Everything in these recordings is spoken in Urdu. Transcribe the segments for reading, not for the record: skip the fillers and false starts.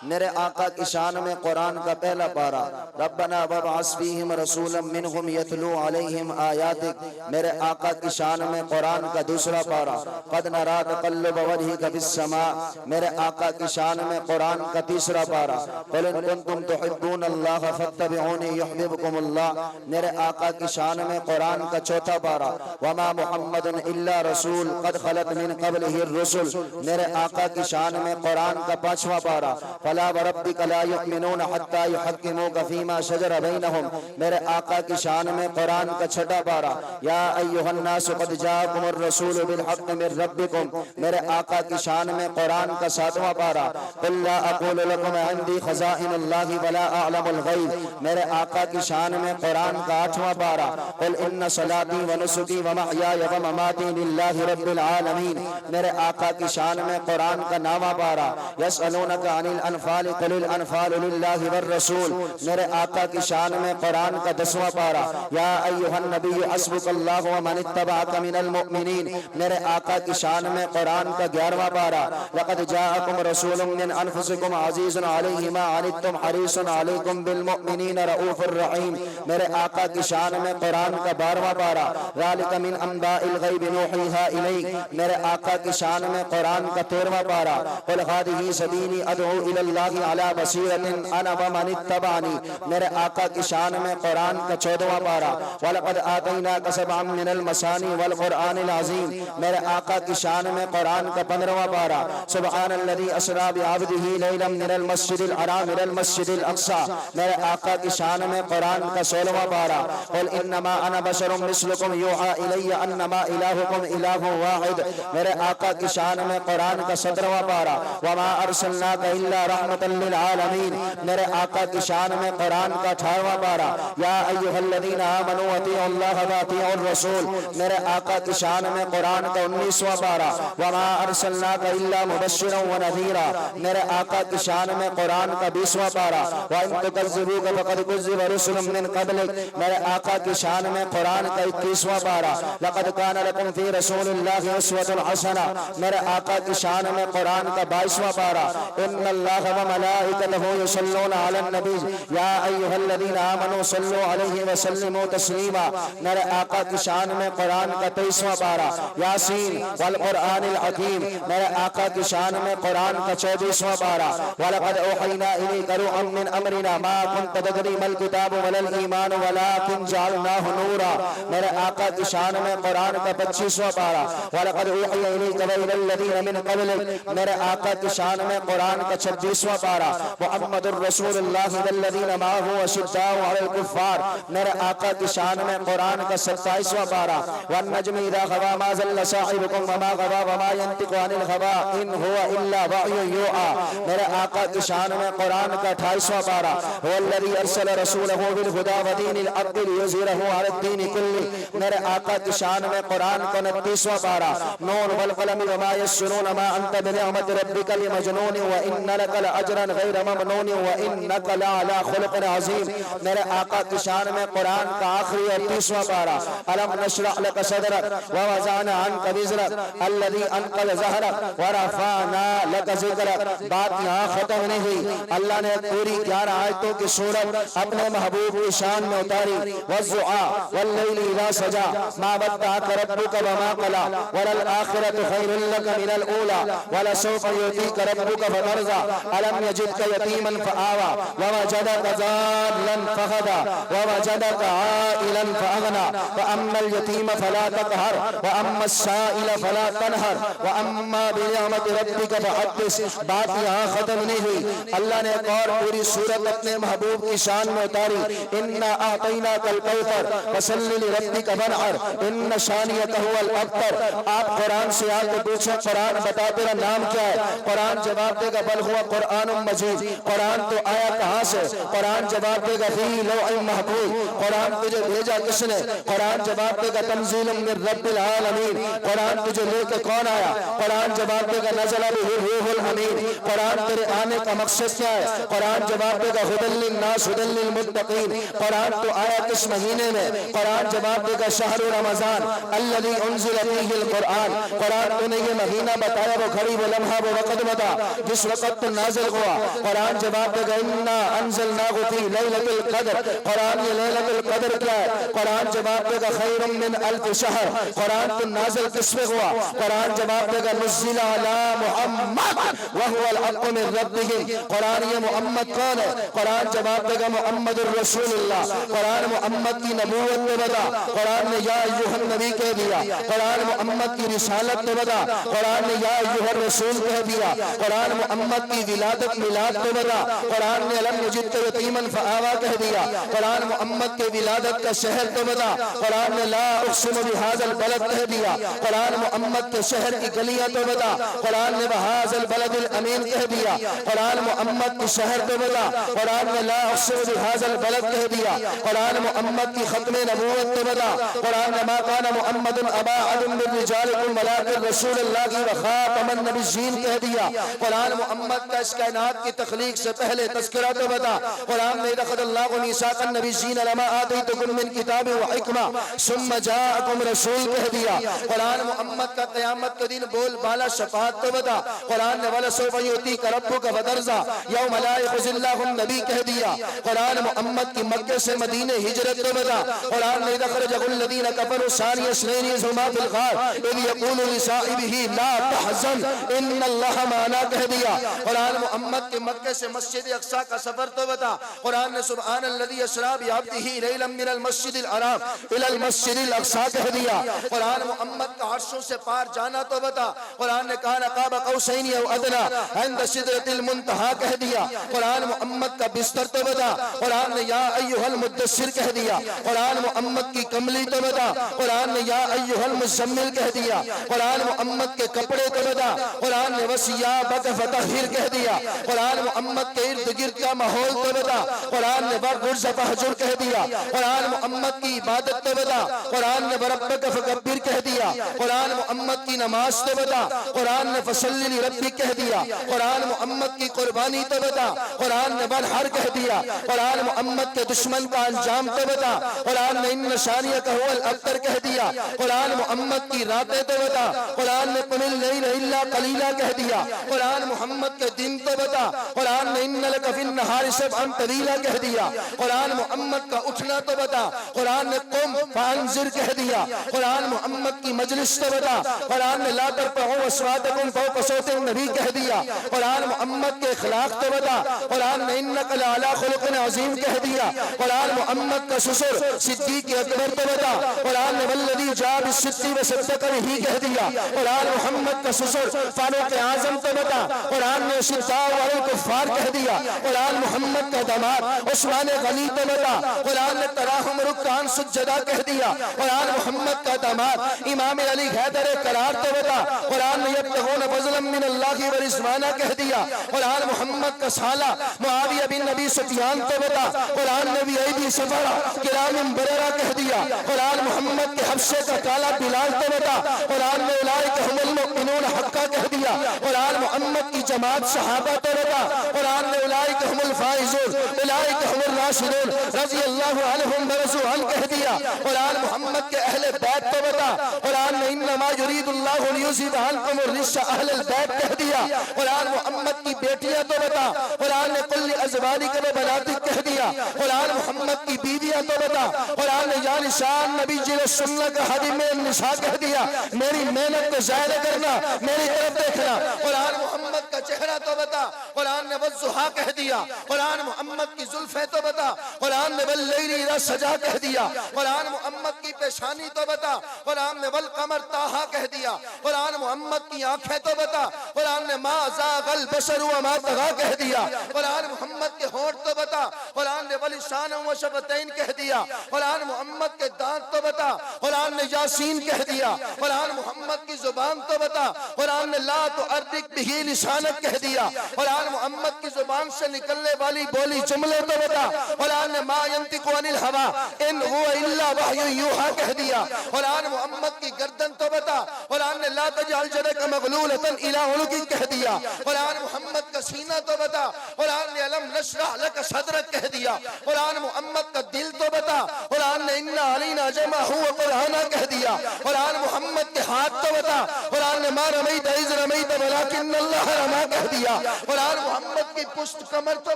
میرے آقا کی شان میں قرآن کا پہلا پارا، ربنا وابعث فیہم رسولا منہم یتلو علیہم آیاتک، میرے آقا کی شان میں قرآن کا دوسرا پارا، قد نرا تقلب وجہک فی السماء، میرے آقا کی شان میں قرآن کا تیسرا پارا، قل ان کنتم تحبون اللہ فاتبعونی یحببکم اللہ، میرے آقا کی شان میں قرآن کا چوتھا پارا، وما محمد الا رسول قد خلت من قبلہ الرسل، میرے آقا کی شان میں قرآن کا پانچواں پارا، فلا وربک لا یؤمنون حتی یحکموک فیما شجر بینہم، میرے آقا کی شان میں قرآن کا چھٹا پارا، یا ایھا الناس قد جاءکم الرسول بالحق من ربکم، میرے آقا کی شان میں قرآن کا ساتواں پارا، قل لا اقول لکم عندی خزائن اللہ ولا اعلم الغیب، میرے آقا کی شان میں قرآن کا آٹھواں پارا، قل ان صلاتی ونسکی ومحیای ومماتی للہ رب العالمین، میرے آقا کی شان میں قرآن کا نواں پارا، یسألونک عن الانفال قل الانفال للہ والرسول، میرے آقا کی شان میں قرآن کا دسواں پارا، یا ایھا النبی حسبک اللہ ومن اتبعک من المؤمنین، میرے آقا کی شان میں قرآن کا 11واں پارا، لقد جاءکم رسول من انفسکم عزیز علیہ ما عنتم حریص علیکم بالمؤمنین رؤوف الرحیم، میرے آقا کی شان میں قرآن کا 12واں پارا، ذالک من انباء الغیب نوحیہا الیک، میرے آقا کی شان میں قرآن کا 13واں پارا، قل ھذہ سبیلی ادعو الی اللہ علی بصیرۃ انا ومن اتبعنی، میرے آقا کی شان میں قرآن کا 14واں پارا، وَلَقَدْ آتَيْنَاكَ سَبْعًا مِّنَ الْمَثَانِي وَالْقُرْآنِ الْعَظِيمِ، میرے آقا کی شان میں قرآن کا 15واں پارا، سبحان الذی اسریٰ بعبدہ لیلا من المسجد الحرام الى المسجد الاقصی، میرے آقا کی شان میں قرآن کا 16واں پارا، قل انما انا بشر مثلکم یوحی الی انما الہکم الہ واحد، میرے آقا کی شان میں قرآن کا 17واں پارا، وما ارسلناک الا رحمۃ للعالمین، میرے آقا کی شان میں قرآن کا 18واں پارا، یا ایھا الذین آمنوا اطیعوا اللہ واطیعوا الرسول، میرے آقا کی شان میں قرآن کا 19واں پارا، وما ارسلناک الا مبشرا ونذیرا، میرے آقا کی شان میں قرآن کا 20واں پارا، وان تکذبوک فقد کذب رسل من قبلک، میرے آقا کی شان میں قرآن کا 21واں پارا، لقد کان لکم فی رسول اللہ اسوۃ حسنہ، میرے آقا کی شان میں قرآن کا 22واں پارا، ان اللہ وملائکتہ یصلون علی النبی یا ایھا الذین آمنوا صلوا علیہ وسلموا تسلیما، میرے آقا کی شان میں قرآن کا 23واں پارا، یاسین والقرآن الحکیم، میرے آقا کی شان میں قرآن کا 24واں پارا، وَلَقَدْ أَوْحَيْنَا إِلَيْكَ رُوحًا مِّنْ أَمْرِنَا مَا كُنتَ تَدْرِي مَا الْكِتَابُ وَلَا الْإِيمَانُ وَلَٰكِن جَعَلْنَاهُ نُورًا، میرے آقا کی شان میں قرآن کا 25واں پارا، وَلَقَدْ أُوحِيَ إِلَيْكَ وَإِلَى الَّذِينَ مِن قَبْلِكَ، میرے آقا کی شان میں قرآن کا 26واں پارا، محمد الرسول اللہ والذین معه أشداء على الكفار، میرے آقا کی شان میں قرآن کا 27واں پارا، وَالنَّجْمِ إِذَا هَوَىٰ مَا ضَلَّ صَاحِبُكُمْ وَمَا غَوَىٰ وَمَا يَنطِقُ عَنِ الْهَوَىٰ إِنْ هُوَ إِلَّا وَحْيٌ يُوحَىٰ، میرے آقا کی شان میں قرآن کا 28واں پارا، هُوَ الَّذِي أَرْسَلَ رَسُولَهُ بِالْهُدَىٰ وَدِينِ الْحَقِّ لِيُظْهِرَهُ عَلَى الدِّينِ كُلِّهِ، میرے آقا کی شان میں قرآن کا 29واں پارا، نون والقلم وما يسطرون ما أنت بنعمة ربك بمجنون وإن لك لأجرا غير ممنون وإنك لعلى خلق عظيم، میرے آقا کی شان میں قرآن کا آخری اور 30واں پارا، ألم نشرح لك صدرك ووضعنا عنك وزرك الذي أنقض ظهرك ورفعنا لك ذكرك، بات یہاں ختم نہیں، اللہ نے پوری 11 آیتوں کی صورت اپنے محبوب کی شان میں اتاری، والضحیٰ واللیل اذا سجا ما ودعك ربك وما قلى وللآخرة خير لك من الأولى ولسوف يؤتيك ربك فترضى ألم يجدك يتيما فآوى ووجدك ضالا فهدى ووجدك عائلا فأغنى فأما اليتيم فلا تقهر وأما السائل فلا تنهر وأما بنعمة ربك فحدث، بات یہاں ختم نہیں ہوئی، اللہ نے ایک اور پوری صورت اپنے محبوب کی شان میں اتاری، انا اعطیناک الکوثر فصل لربک وانحر ان شانئک هو الابتر، آپ قرآن سے آ کے پوچھیں قرآن بتا تیرا نام کیا ہے، قرآن جواب دے گا بل ہوا قرآن مجید، قرآن تو آیا کہاں سے، قرآن جواب دے گا فی لوح محفوظ، قرآن تجھے بھیجا کس نے، قرآن جواب دے گا تنزیل من رب العالمین، قرآن تجھے لے کے کون آیا، قرآن جواب دے گا نزل بہ الروح الامین، قرآن تیرے آنے کا مقصد کیا ہے، قرآن جواب دے گا ھدی للناس ھدی للمتقین، قرآن تو آیا کس مہینے میں، قرآن جواب دے گا شہر رمضان الذی انزل فیہ القرآن، قرآن تو نے یہ مہینہ بتایا، وہ گھڑی وہ لمحہ وہ وقت بتا جس وقت تو نازل نازل ہوا؟ قرآن جواب دے گا انا انزلناہ فی لیلۃ القدر، قرآن یہ لیلۃ القدر کیا ہے؟ قرآن جواب دے گا خیر من الف شہر، قرآن تو نازل کس میں ہوا؟ قرآن جواب دے گا نزل علی محمد وہو الحق من ربہم، قرآن یہ محمد کون ہے؟ قرآن جواب دے گا محمد الرسول اللہ، قرآن محمد کی نبوت میں بتا، قرآن نے یا ایھا النبی کہہ دیا، قرآن محمد کی رسالت میں بتا، قرآن نے یا ایھا الرسول کہہ دیا، قرآن محمد کی ولادت میلاد میں بتا، قرآن نے الم نجدک یتیما فآویٰ کہہ دیا، قرآن محمد کے ولادت کا شہر تو بتا، قرآن نے لا اقسم بہذا البلد کہہ دیا، قرآن محمد کے شہر کی گلیاں تو بتا، قرآن نے بہذا البلد الامین کہہ دیا، قرآن محمد کی شہر تو بتا، قرآن نے لا اقسم بہذا البلد کہہ دیا، قرآن محمد کی ختم نبوت تو بتا، قرآن نے ما کان محمد ابا احد من رجالکم ولکن رسول اللہ وخاتم النبیین کہہ دیا، قرآن محمد کا اس کائنات کی تخلیق سے پہلے تذکرہ تو بتا، قرآن میں اخذ اللہ میثاق النبیین لما آتیتکم من کتاب و حکمہ ثم جاءکم رسول کہہ دیا، قرآن محمد کا قیامت کے دن بول بالا شفاعت تو بتا، قرآن نے وَلَسَوْفَ يُؤْتِيكَ رَبُّكَ فَتَرْضَىٰ یوم لا يخزي الله النبی کہہ دیا، قرآن محمد کی مکہ سے مدینہ ہجرت تو بتا، قرآن نے اخرجہ الذین کفروا ثانی اثنین اذ هما فی الغار اذ یقول لصاحبہ لا تحزن ان اللہ معنا کہہ دیا، قرآن محمد کے مکہ سے مسجد اقصی کا سفر تو بتا، قرآن نے سبحان الذی اسریٰ بعبدہ لیلا من المسجد الحرام الی المسجد الاقصی کہہ دیا، قرآن محمد کا عرشوں سے پار جانا تو بتا، قرآن نے کان قاب قوسین او ادنی عند سدرۃ المنتہی کہہ دیا، قرآن محمد کا بستر تو بتا، قرآن نے یا ایھا المدثر کہہ دیا، قرآن محمد کی کملی تو بتا، قرآن نے یا ایھا المزمل کہہ دیا، قرآن محمد کے کپڑے تو بتا، قرآن نے وثیابک فطہر کہہ دیا، قرآن محمد کے ارد گرد کا ماحول تو بتا، قرآن نے وَالرُّجْزَ فَاہْجُرْ کہہ دیا، قرآن محمد کی عبادت تو بتا، قرآن نے وَرَبَّکَ فَکَبِّرْ کہہ دیا، قرآن محمد کی نماز تو بتا، قرآن نے فَصَلِّ لِرَبِّکَ کہہ دیا، قرآن محمد کی قربانی تو بتا، قرآن نے وَانْحَرْ کہہ دیا، قرآن محمد کے دشمن کا انجام تو بتا، قرآن نے اِنَّ شَانِئَکَ هُوَ الْأَبْتَرُ کہہ دیا، قرآن محمد کی راتیں تو بتا، قرآن نے قُمِ اللَّيْلَ إِلَّا قَلِيلًا کہہ دیا، قرآن محمد کے دن تو بتا، قرآن نے اِنَّ لَكَ فِي النَّهَارِ سَبْحًا طَوِيلًا کہہ دیا، قرآن محمد کا اٹھنا تو بتا، قرآن نے قم فانذر کہہ دیا، قرآن محمد کی مجلس تو بتا، قرآن نے لا ترفعوا اصواتکم فوق صوت النبی کہہ دیا، قرآن محمد کے اخلاق تو بتا، قرآن نے انک لعلی خلق عظیم کہہ دیا، قرآن محمد کا سسر صدیق اکبر تو بتا، قرآن نے والذی جاء بالصدق وصدق به کہہ دیا، قرآن محمد کا سسر فاروق اعظم تو بتا، قرآن نے شداء علی الکفار کہہ دیا، قرآن محمد کا داماد عثمان غنی تو بتا، قرآن نے تراہم رکعان سجدہ کہہ دیا، قرآن محمد کا داماد امام علی حیدر قرار تو بتا، قرآن نے یبتغون فضلا من اللہ ورضوانا کہہ دیا، قرآن محمد کا سالہ معاویہ بن نبی سفیان تو بتا، قرآن نے بھی ایدی سفرہ کرام بررہ کہہ دیا، قرآن محمد کے حبشے کا کالا بلال تو بتا، قرآن نے اولئک هم المؤمنون حقا کہہ دیا، قرآن محمد کی جماعت صحابہ تو بتا، قرآن نے اولئک هم الفائزون اولئک هم الراشدون رضی اللہ عنہم ورضوا عنہ کہہ دیا، قرآن محمد کے اہل بیت تو بتا، قرآن نے انما یرید اللہ لیذھب عنکم الرجس اہل البیت کہہ دیا، قرآن محمد کی بیٹیاں تو بتا، قرآن نے قل لازواجک وبناتک کہہ دیا، قرآن محمد کی بیویاں تو بتا، قرآن نے یا نساء النبی لستن کحدیم من النساء کہہ دیا، میری محنت کو ضائع کرنا، میری طرف دیکھنا، قرآن محمد کا چہرہ تو بتا، قرآن نے والضحیٰ کہہ دیا، قرآن محمد کی زلفیں تو بتا، قرآن نے واللیل اذا سجا کہہ دیا، قرآن محمد کی پیشانی تو بتا، قرآن نے والقمر طٰہٰ کہہ دیا، قرآن محمد کی آنکھیں تو بتا، قرآن نے ما زاغ البصر وما طغیٰ کہہ دیا، قرآن محمد کے ہونٹ تو بتا، قرآن نے ولسانا وشفتین کہہ دیا، قرآن محمد کے دانت تو بتا، قرآن نے یاسین کہہ دیا، قرآن محمد کی زبان تو بتا، قرآن نے لا تحرک بہ لسانک کہہ دیا، قرآن محمد کی زبان سے نکلنے والی بولی جملے تو بتا، قرآن نے ما ینطق عن الہویٰ ان هو الا وحی یوحیٰ کہہ دیا، قرآن محمد کی گردن تو بتا، قرآن نے لا تجعل یدک مغلولۃ الی عنقک کہہ دیا، قرآن محمد کا سینہ تو بتا، قرآن نے الم نشرح لک صدرک کہہ دیا، قرآن محمد کا دل تو بتا، قرآن نے انا علینا جمعہ وقرآنہ کہہ دیا، قرآن محمد کے ہاتھ تو بتا، قرآن نے ما رمیت اذ رمیت ولکن اللہ رما کہہ دیا، قرآن محمد کی پشت کمر تو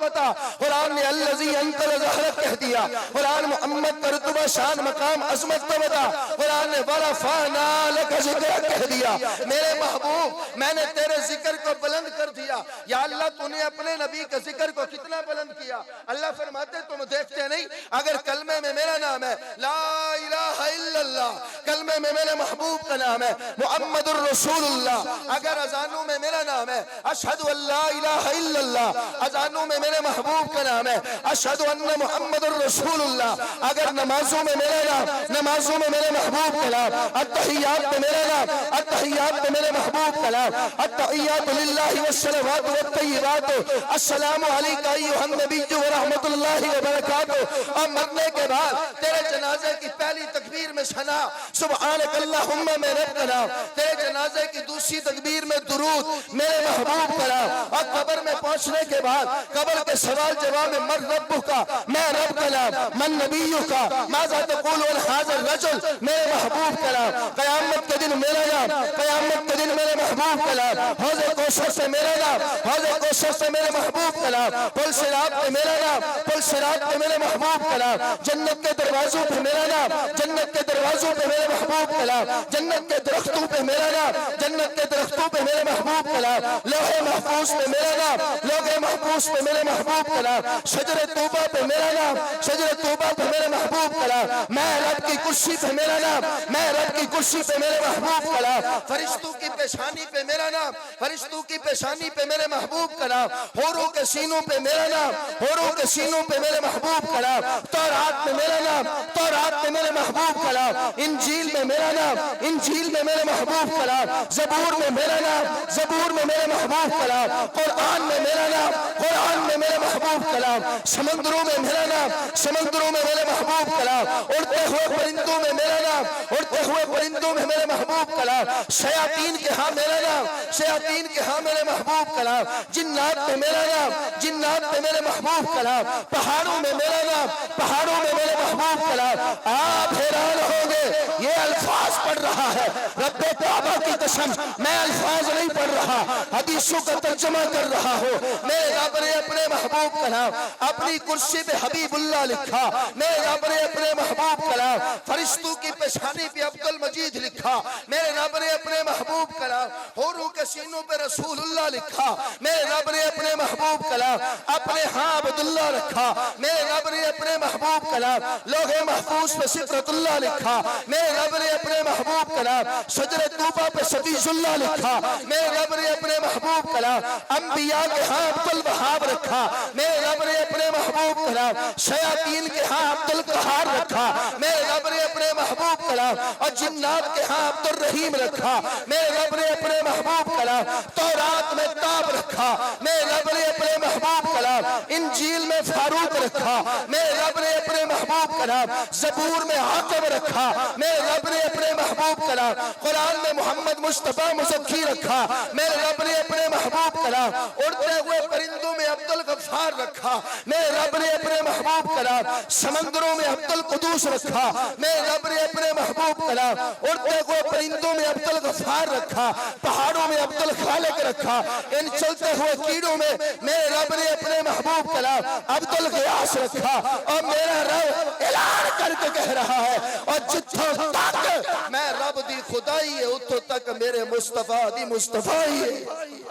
بتا، قرآن نے الذی انقذ ظہرک کہہ دیا، قرآن محمد کا رتبہ شان مقام عظمت تو بتا، قرآن نے ورفعنا لک ذکرک کہہ دیا۔ میرے محبوب میں نے تیرے ذکر کو بلند کر دیا۔ یا اللہ تو نے اپنے نبی کے ذکر کو کتنا بلند کیا؟ اللہ فرماتے تم دیکھتے نہیں، اگر کلمے میں میرا نام ہے لا الہ الا اللہ، کلمے میں میرے محبوب کا نام ہے محمد الرسول اللہ، اگر اذانوں میں میرا نام ہے اشہد ان لا الہ الا اللہ، اذانوں میں میرے محبوب کا نام ہے اشہد ان محمد الرسول اللہ، اگر نمازوں میں میرا نام، نمازوں میں میرے محبوب کا نام، التحیات میں میرا نام، التحیات میں میرے محبوب کا نام، التحیات للہ والصلوات والطیبات، السلام علیکہ ایھا النبی ورحمۃ اللہ وبرکاتہ۔ اور مرنے کے بعد تیرے جنازے کی پہلی تکبیر میں ثنا سبحانک اللہم میں رب کا نام، تیرے جنازے کی دوسری تکبیر میں درود میرے محبوب کا نام، اور قبر میں پہنچنے کے بعد قبر کے سوال جواب میں من ربک کا، میں رب کا نام، من نبیک کا، ماذا تقول عن هذا الرجل میرے محبوب کا نام، قیامت کے دن میرا نام، قیامت کے دن میرے محبوب کا نام، حوض کوثر سے میرا نام، حوض کوثر سے میرے محبوب کا نام، پل صراط پہ میرا نام، پل صراط پہ میرے محبوب کا نام، جنت کے دروازوں پہ میرا نام، جنت کے دروازوں پہ میرے محبوب کا نام، جنت کے درختوں پہ میرا نام، جنت کے درختوں پہ میرے محبوب کا نام، لوح محفوظ پہ میرا نام، لوح محفوظ پہ میرے محبوب کا نام، شجر طوبہ پہ میرا نام، شجر طوبہ پہ میرے محبوب کا نام، میں رب کی کرسی پہ میرا نام، میں رب کی کرسی پہ میرے محبوب کا نام، فرشتوں کی پیشانی پہ میرا نام، فرشتوں کی پیشانی پہ میرے محبوب کا نام، حوروں کے سینوں پہ میرا نام، حوروں کے سینوں پہ میرے محبوب کا نام، تورات میں میرا نام، تورات میں میرے محبوب کا نام، انجیل میں میرا نام، انجیل میں میرے محبوب کا نام، زبور میں میرا نام، زبور میں میرے محبوب کا نام، قرآن میں میرا نام، قرآن میں میرے محبوب کا نام، سمندروں میں میرا نام، سمندروں میں میرے محبوب کا نام، اڑتے ہوئے پرندوں میں میرا نام، اڑتے ہوئے پرندوں میں میرے محبوب کا نام، شیاطین کے ہاں میرا نام، شیاطین کے ہاں میرے محبوب کا نام، جنات میں میرا نام، جنات میں میرے محبوب کا نام، پہاڑوں میں میرا نام، پہاڑوں میں میرے محبوب کا نام۔ آپ حیران ہوں گے یہ الفاظ پڑھ رہا ہے رب کعبہ کی قسم، میں الفاظ نہیں پڑھ رہا، حدیثوں کا ترجمہ کر رہا ہوں۔ میرے رب نے اپنے محبوب کا نام اپنی کرسی پہ حبیب اللہ لکھا، میرے رب نے اپنے محبوب کا نام فرشتوں کی پیشانی پہ عبد المجید لکھا، میرے رب نے اپنے محبوب کا نام حوروں کے سینوں پہ رسول اللہ لکھا، میرے رب نے اپنے محبوب کا نام اپنے ہاں عبداللہ رکھا، میرے رب نے اپنے محبوب کا نام لوح محفوظ پہ سدرۃ اللہ لکھا، میرے رب نے اپنے محبوب کا نام شجر طوبہ پہ سبیز اللہ لکھا، میرے رب نے اپنے محبوب کا نام انبیاء کے ہاں عبد الوہاب رکھا، میرے رب نے اپنے محبوب کا نام شیاطین کے ہاں عبد القہار رکھا، میرے رب نے اپنے محبوب کا نام اور جنات کے ہاں عبد الرحیم رکھا، میرے رب نے اپنے محبوب کا نام تورات میں تاب رکھا، میرے رب نے اپنے محبوب کا نام انجیل میں فاروق رکھا، میرے رب نے اپنے محبوب کا نام زبور میں عاقب رکھا، میرے رب نے اپنے محبوب کا نام قرآن میں محمد مصطفیٰ مزکی رکھا، میرے رب نے اپنے محبوب کا نام اڑتے ہوئے پرندوں میں عبد الغفار رکھا، میرے رب نے اپنے محبوب کا نام سمندروں میں عبد القدوس رکھا، میرے رب نے اپنے محبوب کا نام اڑتے ہوئے پرندوں میں عبد الغفار رکھا، پہاڑوں میں عبد الخالق رکھا، ان چلتے ہوئے کیڑوں میں میرے رب نے اپنے محبوب کا نام عبد الغیاس رکھا، اور میرا رب اعلان کر کے کہہ رہا ہے اور جتھوں تک میں رب دی خدائی ہے اتھوں تک میرے مصطفیٰ دی مصطفیٰ ہے۔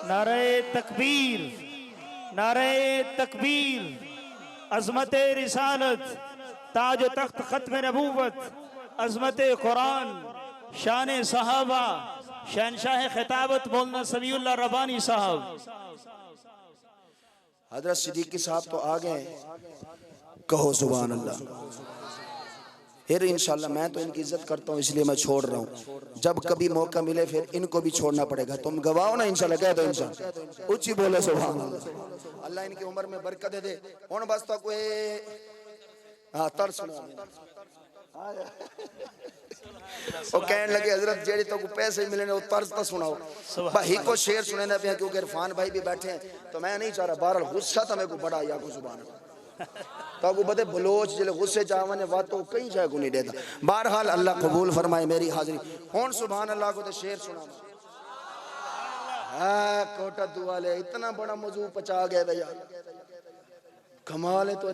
نعرہ تکبیر، نعرہ تکبیر، عظمت رسالت، تاج و تخت ختم نبوت، عظمت قرآن، شان صحابہ، شہنشاہ خطابت مولانا سمیع اللہ ربانی صاحب۔ حضرت صدیقی صاحب تو آگئے، کہو سبحان اللہ۔ پھر انشاءاللہ میں تو ان کی عزت کرتا ہوں اس لیے میں چھوڑ رہا ہوں، جب کبھی موقع ملے پھر ان کو بھی چھوڑنا پڑے گا، تم گواہو نا انشاءاللہ، کہہ دو انشاءاللہ، اچھی بولے سبحان اللہ۔ اللہ ان کی عمر میں برکت دے، ان بس تو کوئی ترس سنا، وہ کہنے لگے حضرت جیڑی تو کو پیسے ملے وہ طرز تا سناؤ، بھائی کو شعر سننے پہ کیونکہ عرفان بھائی بھی بیٹھے ہیں تو میں نہیں چاہ رہا، بہرحال غصہ تھا میں کو بڑا یا کو سبحان اللہ تو کو بدے بلوچ جلے غصے چاہوانے واتوں کئی جائے کو نہیں دیتا، بہرحال اللہ قبول فرمائے میری حاضری۔ ہون سبحان اللہ کو تے شعر سنا کوٹا دوالے اتنا بڑا موضوع پچا گئے بھیا، کمال ہے تو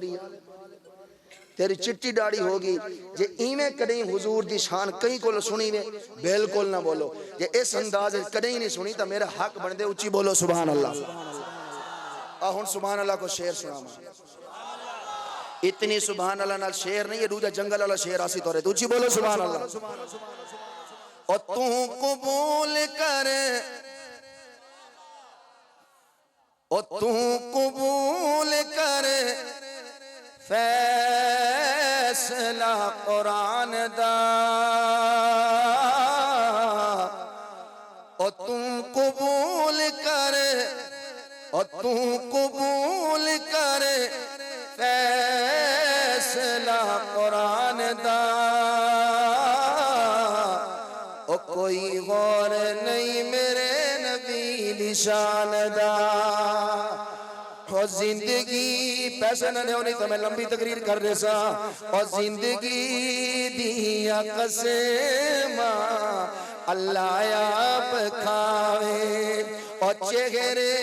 تیری چٹی ڈاڑی ہوگی جے ایویں کدیں حضور دی شان کہیں کو سنی وے بالکل نہ بولو، جے اس انداز کدیں نہیں سنی تو میرا حق بن دے اچھی بولو سبحان اللہ۔ ہن سبحان اللہ کو شعر سناواں، اتنی سبحان اللہ نال شعر نہیں، یہ دوجا جنگل والا شعر آسی تو رہے، اچھی بولو سبحان اللہ۔ اور تو قبول کر، اور تو قبول کر فیصلہ قرآن دا، اور تم قبول کر، اور تم قبول کر فیصلہ قرآن دا، اور کوئی غور نہیں میرے نبی دی شان دا۔ اور زندگی پیسے نہ دے ہونی تو میں لمبی تقریر کر رہے سا، اور زندگی دیا قسمہ اللہ آپ کھاوے، اور چہرے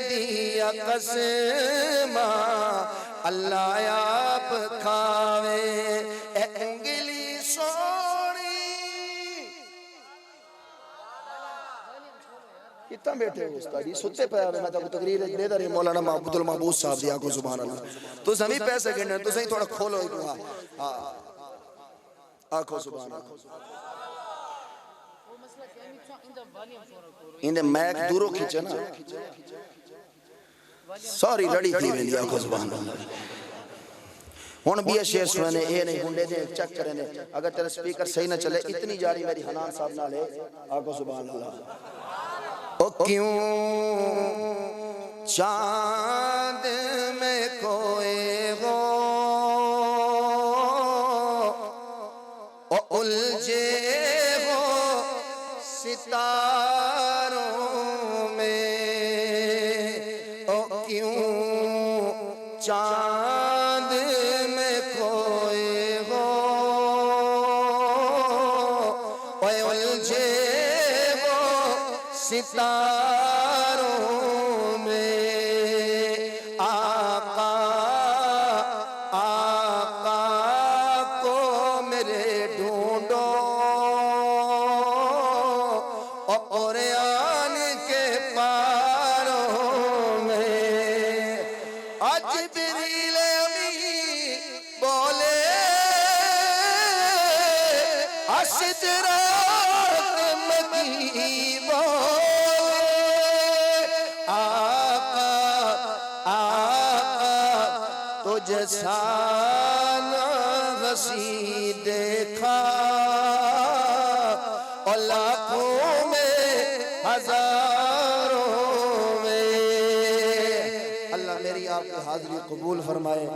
دیا قسمہ اللہ آپ کھاوے، اے انگلی سوڑی کتنا بیٹھے ہو استادی ستے پہ آوے، میں تقریر دے دا رہی مولانا عبد المحبوب صاحب دی، آکو سبحان اللہ۔ تو زمین پیسے گھنڈے تو صحیح تھوڑا کھولو ایک وہاں، آکو سبحان اللہ۔ اندے میک دورو کھیچے نا، سوری لڑی تھی میں لیا، آکو سبحان اللہ۔ ہون بھی یہ شعر سننے اے نہیں ہنڈے دیں چک کرنے، اگر تیرا سپیکر صحیح نہ چلے اتنی جاری میری حنان صاحب نہ لے، آکو سبحان اللہ۔ او کیوں چاند میں کوئے ہو، او الجھے ہو ستاروں میں، او کیوں چاند میں کوئے ہو، او الجھے ستاروں میں، آقا آقا کو میرے ڈھونڈو، اور قرآن کے پاروں میں، آج جبریل امین بولے اشتراک مکی جیسا غسی دیکھا، اور لاکھوں میں ہزاروں میں، اللہ میری آپ کی حاضری قبول فرمائے۔